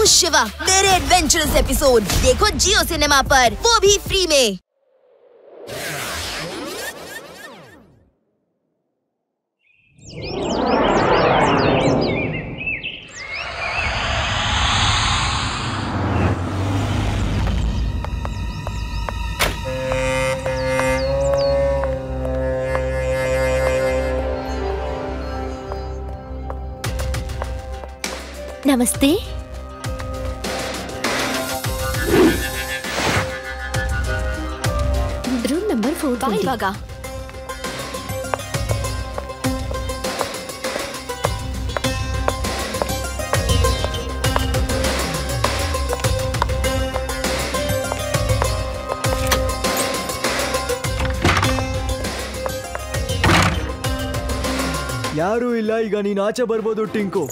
शिवा, मेरे adventurous episode देखो जियो cinema पर, वो भी फ्री में। ನಮಸ್ತೆ. ರೂಮ್ ನಂಬರ್ 4 ಇವಾಗ. ಯಾರು ಇಲ್ಲ, ಈಗ ನೀನು ಆಚೆ ಬರ್ಬೋದು ಟಿಂಕು.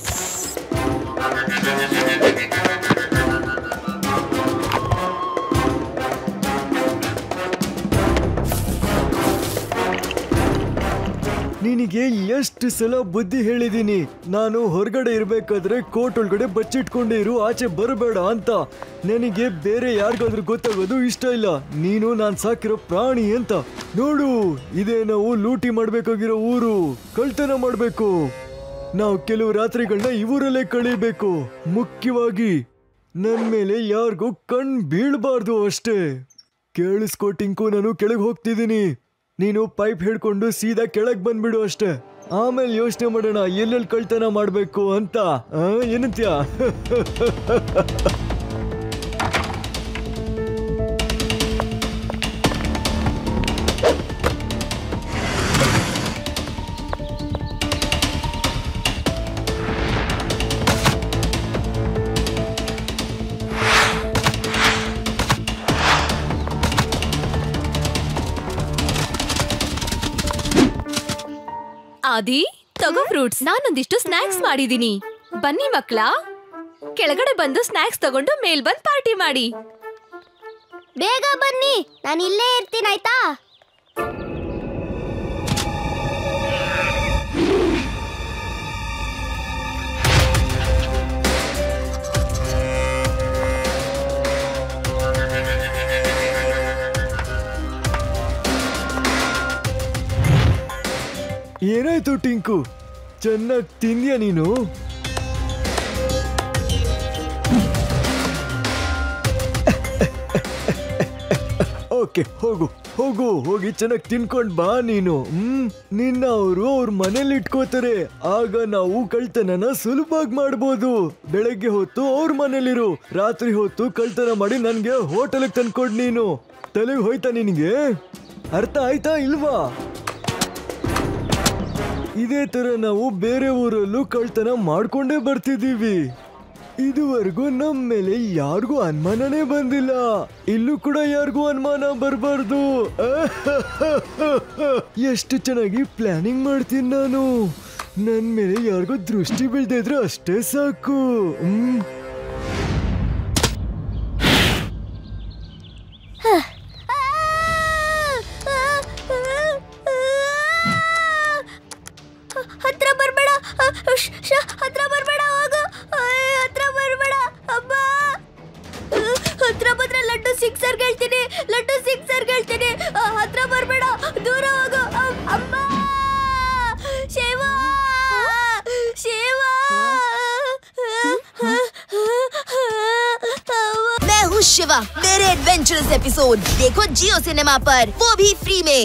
ನಿನಗೆ ಎಷ್ಟು ಸಲ ಬುದ್ಧಿ ಹೇಳಿದೀನಿ, ನಾನು ಹೊರಗಡೆ ಇರ್ಬೇಕಾದ್ರೆ ಕೋಟ್ ಒಳಗಡೆ ಬಚ್ಚಿಟ್ಕೊಂಡೇ ಇರು, ಆಚೆ ಬರಬೇಡ ಅಂತ. ನನಗೆ ಬೇರೆ ಯಾರಿಗಾದ್ರೂ ಗೊತ್ತಾಗೋದು ಇಷ್ಟ ಇಲ್ಲ. ನೀನು ನಾನ್ ಸಾಕಿರೋ ಪ್ರಾಣಿ ಅಂತ. ನೋಡು, ಇದೇ ನಾವು ಲೂಟಿ ಮಾಡ್ಬೇಕಾಗಿರೋ ಊರು. ಕಳ್ತನ ಮಾಡ್ಬೇಕು. ನಾವು ಕೆಲವು ರಾತ್ರಿಗಳನ್ನ ಇವರಲ್ಲೇ ಕಳೀಬೇಕು. ಮುಖ್ಯವಾಗಿ ನನ್ ಮೇಲೆ ಯಾರಿಗೂ ಕಣ್ ಬೀಳ್ಬಾರ್ದು ಅಷ್ಟೇ. ಕೇಳಿಸ್ಕೋ ಟಿಂಕು, ನಾನು ಕೆಳಗೆ ಹೋಗ್ತಿದ್ದೀನಿ. ನೀನು ಪೈಪ್ ಹಿಡ್ಕೊಂಡು ಸೀದಾ ಕೆಳಗೆ ಬಂದ್ಬಿಡು ಅಷ್ಟೇ. ಆಮೇಲೆ ಯೋಚನೆ ಮಾಡೋಣ ಎಲ್ಲೆಲ್ಲಿ ಕಳ್ತನ ಮಾಡ್ಬೇಕು ಅಂತ. ಏನಂತ್ಯ? ಆದಿ, ತಗೋ ಫ್ರೂಟ್ಸ್. ನಾನೊಂದಿಷ್ಟು ಸ್ನಾಕ್ಸ್ ಮಾಡಿದೀನಿ. ಬನ್ನಿ ಮಕ್ಳ, ಕೆಳಗಡೆ ಬಂದು ಸ್ನಾಕ್ಸ್ ತಗೊಂಡು ಮೇಲ್ ಬಂದ್ ಪಾರ್ಟಿ ಮಾಡಿ. ಬೇಗ ಬನ್ನಿ, ನಾನು ಇಲ್ಲೇ ಇರ್ತೀನಿ ಆಯ್ತಾ? ಏನಾಯ್ತು ಟಿಂಕು, ಚೆನ್ನಾಗಿ ತಿಂದ್ಯಾ ನೀನು? ಓಕೆ, ಹೋಗು ಹೋಗು, ಹೋಗಿ ಚೆನ್ನಾಗಿ ತಿನ್ಕೊಂಡ್ ಬಾ ನೀನು. ನಿನ್ನ ಅವ್ರ ಮನೇಲಿ ಇಟ್ಕೋತಾರೆ. ಆಗ ನಾವು ಕಳ್ತನನ ಸುಲಭವಾಗಿ ಮಾಡ್ಬೋದು. ಬೆಳಗ್ಗೆ ಹೊತ್ತು ಅವ್ರ ಮನೇಲಿರು, ರಾತ್ರಿ ಹೊತ್ತು ಕಳ್ತನ ಮಾಡಿ ನನ್ಗೆ ಹೋಟೆಲ್ಗೆ ತಂದ್ಕೊಡ್. ನೀನು ತಲೆಗೆ ಹೋಯ್ತಾ ನಿನಗೆ? ಅರ್ಥ ಆಯ್ತಾ ಇಲ್ವಾ? ಇದೇ ತರ ನಾವು ಬೇರೆ ಊರಲ್ಲೂ ಕಳ್ತನ ಮಾಡ್ಕೊಂಡೇ ಬರ್ತಿದೀವಿ. ಇದುವರೆಗೂ ನಮ್ಮ ಮೇಲೆ ಯಾರಿಗೂ ಅನುಮಾನನೇ ಬಂದಿಲ್ಲ. ಇಲ್ಲೂ ಕೂಡ ಯಾರಿಗೂ ಅನುಮಾನ ಬರಬಾರ್ದು. ಎಷ್ಟು ಚೆನ್ನಾಗಿ ಪ್ಲಾನಿಂಗ್ ಮಾಡ್ತೀನಿ ನಾನು. ನನ್ ಮೇಲೆ ಯಾರಿಗೂ ದೃಷ್ಟಿ ಬೀಳ್ತಾ ಇದ್ರೆ ಅಷ್ಟೇ ಸಾಕು. ಹತ್ರ ಬರ್ಬೇಡ, ಹತ್ರ ಬರ್ಬೇಡ, ಹೋಗು, ಹತ್ರ ಬರ್ಬೇಡ. ಅಮ್ಮ, ಹತ್ರ ಬಂದ್ರೆ ಲಡ್ಡು ಸಿಕ್ಸರ್ ಹೇಳ್ತೀನಿ, ಲಡ್ಡು ಸಿಕ್ಸರ್ ಹೇಳ್ತೀನಿ. ಹತ್ರ ಬರ್ಬೇಡ, ದೂರ ಹೋಗು. ಅಮ್ಮ, ಶಿವ, ಶಿವ. मैं हूँ शिवा, मेरे एडवेंचरस एपिसोड देखो जियो सिनेमा पर, वो भी फ्री में।